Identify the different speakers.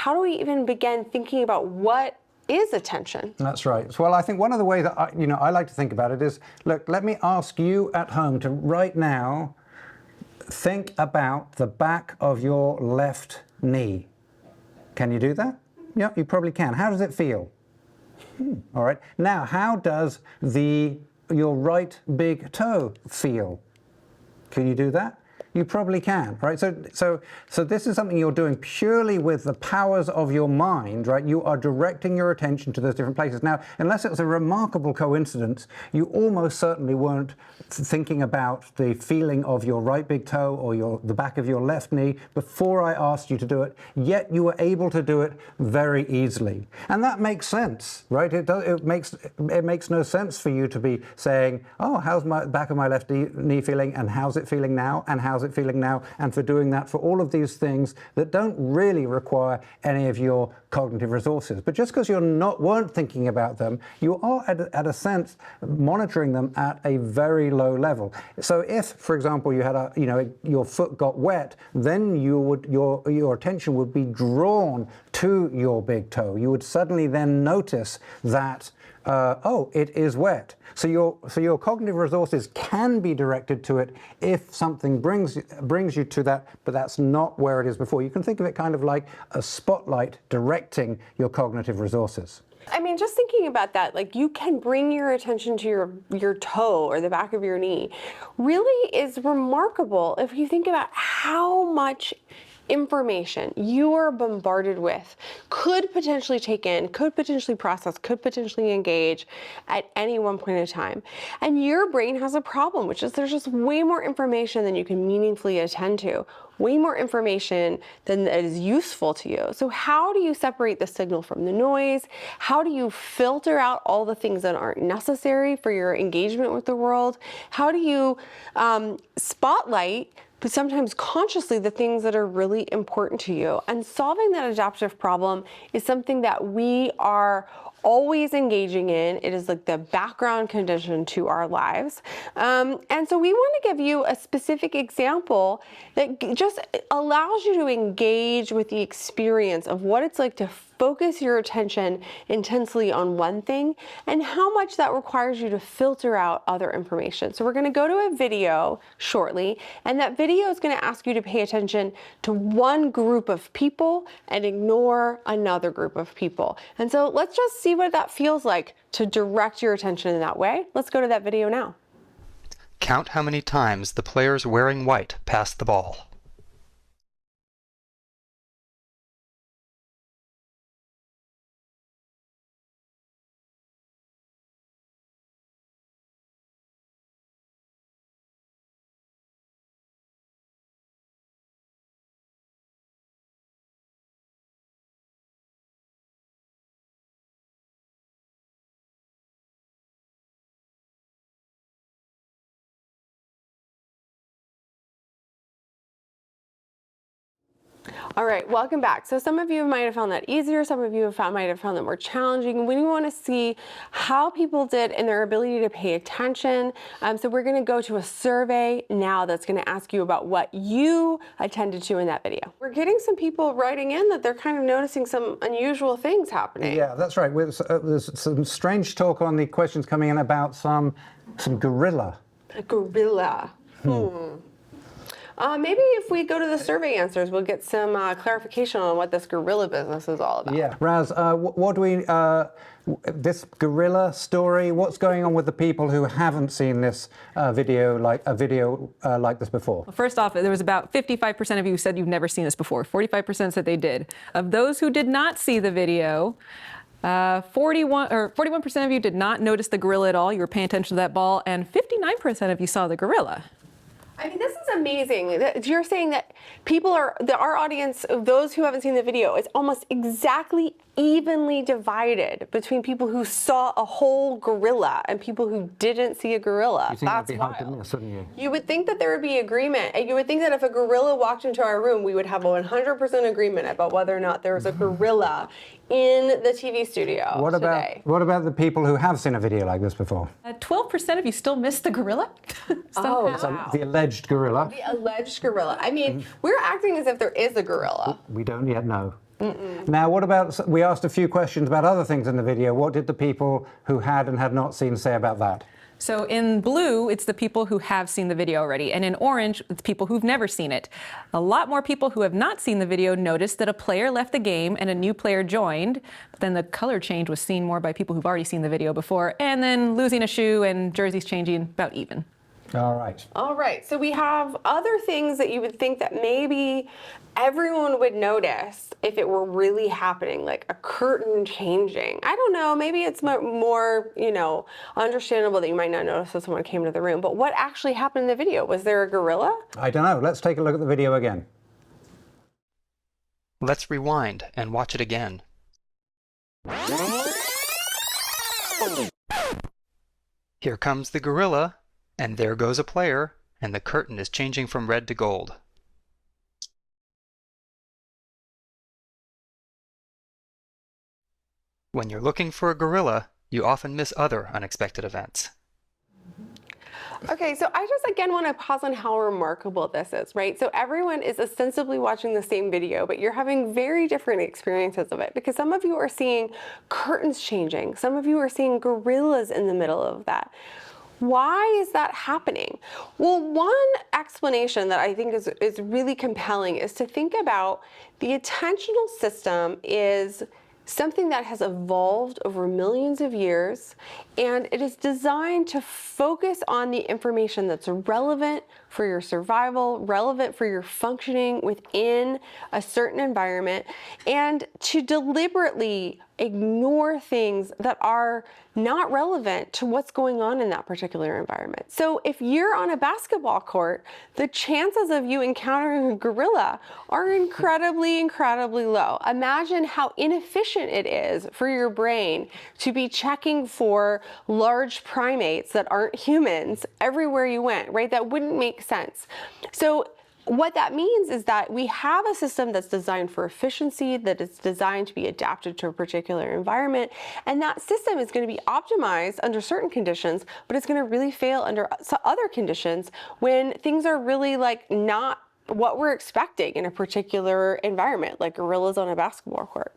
Speaker 1: how do we even begin thinking about what is attention?
Speaker 2: That's right. Well, I think one of the ways that I like to think about it is, look, let me ask you at home to right now think about the back of your left knee. Can you do that? Yeah, you probably can. How does it feel? All right. Now, how does your right big toe feel? Can you do that? You probably can, right? So this is something you're doing purely with the powers of your mind, right? You are directing your attention to those different places. Now, unless it's a remarkable coincidence, you almost certainly weren't thinking about the feeling of your right big toe or the back of your left knee before I asked you to do it, yet you were able to do it very easily. And that makes sense, right? It makes no sense for you to be saying, oh, how's my back of my left knee feeling, and how's it feeling now, and how's it feeling now, and for doing that for all of these things that don't really require any of your cognitive resources. But just because you weren't thinking about them, you are at a sense monitoring them at a very low level. So if, for example, you had your foot got wet, then your attention would be drawn to your big toe. You would suddenly then notice that oh, it is wet. So your cognitive resources can be directed to it if something brings you to that, but that's not where it is before. You can think of it kind of like a spotlight directing your cognitive resources.
Speaker 1: I mean, just thinking about that, like you can bring your attention to your toe or the back of your knee really is remarkable if you think about how much information you are bombarded with, could potentially take in, could potentially process, could potentially engage at any one point in time. And your brain has a problem, which is there's just way more information than you can meaningfully attend to, way more information than that is useful to you. So how do you separate the signal from the noise? How do you filter out all the things that aren't necessary for your engagement with the world? How do you spotlight, but sometimes consciously, the things that are really important to you? And solving that adaptive problem is something that we are always engaging in. It is like the background condition to our lives. And so we want to give you a specific example that just allows you to engage with the experience of what it's like to focus your attention intensely on one thing and how much that requires you to filter out other information. So we're going to go to a video shortly, and that video is going to ask you to pay attention to one group of people and ignore another group of people. And so let's just see what that feels like to direct your attention in that way. Let's go to that video now.
Speaker 3: Count how many times the players wearing white pass the ball.
Speaker 1: All right, welcome back. So some of you might have found that easier, some of you might have found that more challenging. We want to see how people did in their ability to pay attention. So we're going to go to a survey now that's going to ask you about what you attended to in that video. We're getting some people writing in that they're kind of noticing some unusual things happening.
Speaker 2: Yeah, that's right. There's some strange talk on the questions coming in about some gorilla.
Speaker 1: A gorilla. Maybe if we go to the survey answers, we'll get some clarification on what this gorilla business is all about.
Speaker 2: Yeah, Raz, what do we, this gorilla story, what's going on with the people who haven't seen this video like this before?
Speaker 4: Well, first off, there was about 55% of you who said you've never seen this before. 45% said they did. Of those who did not see the video, 41% of you did not notice the gorilla at all. You were paying attention to that ball, and 59% of you saw the gorilla.
Speaker 1: I mean, this is amazing. You're saying that our audience, those who haven't seen the video, is almost exactly evenly divided between people who saw a whole gorilla and people who didn't see a gorilla.
Speaker 2: You think
Speaker 1: That's
Speaker 2: that'd be hard to
Speaker 1: wild.
Speaker 2: miss, wouldn't you?
Speaker 1: You would think that there would be agreement, and you would think that if a gorilla walked into our room, we would have a 100% agreement about whether or not there was a gorilla in the TV studio today.
Speaker 2: What about the people who have seen a video like this before?
Speaker 4: 12% of you still missed the gorilla.
Speaker 1: Wow.
Speaker 2: The alleged gorilla.
Speaker 1: The alleged gorilla. I mean, we're acting as if there is a gorilla.
Speaker 2: We don't yet know. Now, what about, we asked a few questions about other things in the video. What did the people who had and had not seen say about that?
Speaker 4: So in blue, it's the people who have seen the video already. And in orange, it's people who've never seen it. A lot more people who have not seen the video noticed that a player left the game and a new player joined. But then the color change was seen more by people who've already seen the video before. And then losing a shoe and jerseys changing about even.
Speaker 2: All right.
Speaker 1: All right, so we have other things that you would think that maybe everyone would notice if it were really happening, like a curtain changing. I don't know, maybe it's more, understandable that you might not notice if someone came into the room, but what actually happened in the video? Was there a gorilla?
Speaker 2: I don't know. Let's take a look at the video again.
Speaker 3: Let's rewind and watch it again. Here comes the gorilla, and there goes a player, and the curtain is changing from red to gold. When you're looking for a gorilla, you often miss other unexpected events.
Speaker 1: Okay, so I just again want to pause on how remarkable this is, right? So everyone is ostensibly watching the same video, but you're having very different experiences of it because some of you are seeing curtains changing, some of you are seeing gorillas in the middle of that. Why is that happening? Well, one explanation that I think is really compelling is to think about the attentional system is something that has evolved over millions of years, and it is designed to focus on the information that's relevant for your survival, relevant for your functioning within a certain environment, and to deliberately ignore things that are not relevant to what's going on in that particular environment. So if you're on a basketball court, the chances of you encountering a gorilla are incredibly, incredibly low. Imagine how inefficient it is for your brain to be checking for large primates that aren't humans everywhere you went, right? That wouldn't make sense. So what that means is that we have a system that's designed for efficiency, that is designed to be adapted to a particular environment, and that system is going to be optimized under certain conditions, but it's going to really fail under other conditions when things are really like not what we're expecting in a particular environment, like gorillas on a basketball court.